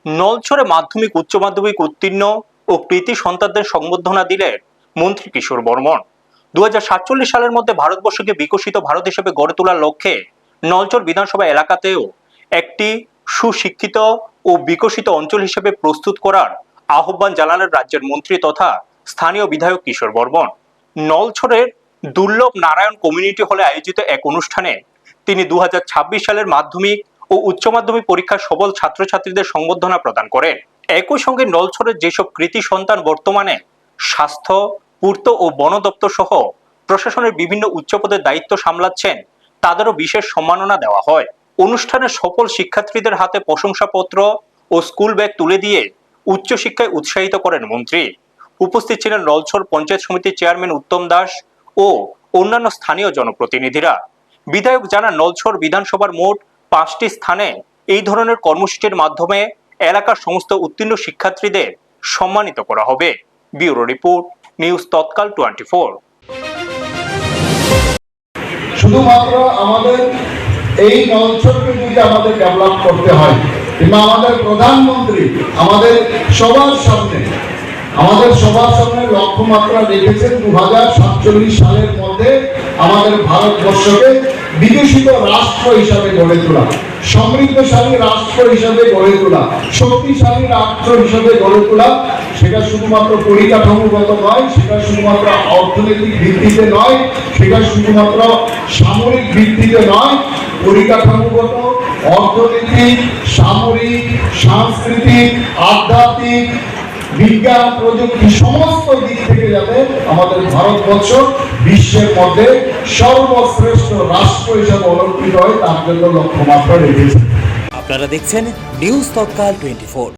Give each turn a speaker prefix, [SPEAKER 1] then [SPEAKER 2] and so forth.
[SPEAKER 1] নলছড়ে মাধ্যমিক উচ্চ মাধ্যমিক উত্তীর্ণ ও কৃতি সন্তানদের সংবর্ধনা দিলেন মন্ত্রী কিশোর বর্মন। 2047 সালের মধ্যে ভারতবর্ষকে বিকশিত ভারত হিসেবে গড়ে তোলার লক্ষ্যে নলছড় বিধানসভা এলাকাতেও একটি সুশিক্ষিত ও বিকশিত অঞ্চল হিসেবে প্রস্তুত করার আহ্বান জানালেন রাজ্যের মন্ত্রী তথা স্থানীয় বিধায়ক কিশোর বর্মন। নলছড়ের দুর্লভ নারায়ণ কমিউনিটি হলে আয়োজিত এক অনুষ্ঠানে তিনি 2026 সালের মাধ্যমিক ও উচ্চ মাধ্যমিক পরীক্ষার সফল ছাত্রছাত্রীদের সংবর্ধনা প্রদান করেন। একই সঙ্গে নলছড়ের যেসব কৃতি সন্তান বর্তমানে স্বাস্থ্য, পূর্ত ও বন দপ্তর সহ প্রশাসনের বিভিন্ন উচ্চপদের দায়িত্ব সামলাচ্ছেন তাদেরও বিশেষ সম্মাননা দেওয়া হয়। অনুষ্ঠানে সফল শিক্ষার্থীদের হাতে প্রশংসাপত্র ও স্কুল ব্যাগ তুলে দিয়ে উচ্চশিক্ষায় উৎসাহিত করেন মন্ত্রী। উপস্থিত ছিলেন নলছড় পঞ্চায়েত সমিতির চেয়ারম্যান উত্তম দাস ও অন্যান্য স্থানীয় জনপ্রতিনিধিরা। বিধায়ক জানান, নলছড় বিধানসভার মোট 5টি স্থানে এই ধরনের কর্মসূচির মাধ্যমে এলাকার সমস্ত উত্তীর্ণ শিক্ষার্থীদের সম্মানিত করা হবে। ব্যুরো রিপোর্ট, নিউজ তৎকাল 24।
[SPEAKER 2] শুধুমাত্র আমাদের এই নলছড়কে যদি আমাদের ডেভেলপ করতে হয়, কিংবা আমাদের প্রধানমন্ত্রী আমাদের সবার সামনে লক্ষ্যমাত্রা রেখেছেন 2047 সালের মধ্যে আমাদের ভারতবর্ষকে বিকশিত রাষ্ট্র হিসাবে গড়ে তোলা, সমৃদ্ধশালী রাষ্ট্র হিসাবে গড়ে তোলা, শক্তিশালী রাষ্ট্র হিসাবে গড়ে তোলা। সেটা শুধুমাত্র পরিকাঠামোগত নয়, সেটা শুধুমাত্র অর্থনৈতিক ভিত্তিতে নয়, সেটা শুধুমাত্র সামরিক ভিত্তিতে নয়, পরিকাঠামোগত, অর্থনৈতিক, সামরিক, সাংস্কৃতিক, আধ্যাত্মিক, বিজ্ঞান, প্রযুক্তি সমস্ত দিক থেকে যাতে আমাদের ভারতবর্ষ বিশ্বের মধ্যে সর্বশ্রেষ্ঠ রাষ্ট্র হিসেবে অলঙ্কৃত হয় তার জন্য লক্ষ্যমাত্রা রেখেছে।
[SPEAKER 3] আপনারা দেখছেন নিউজ তৎকাল 24।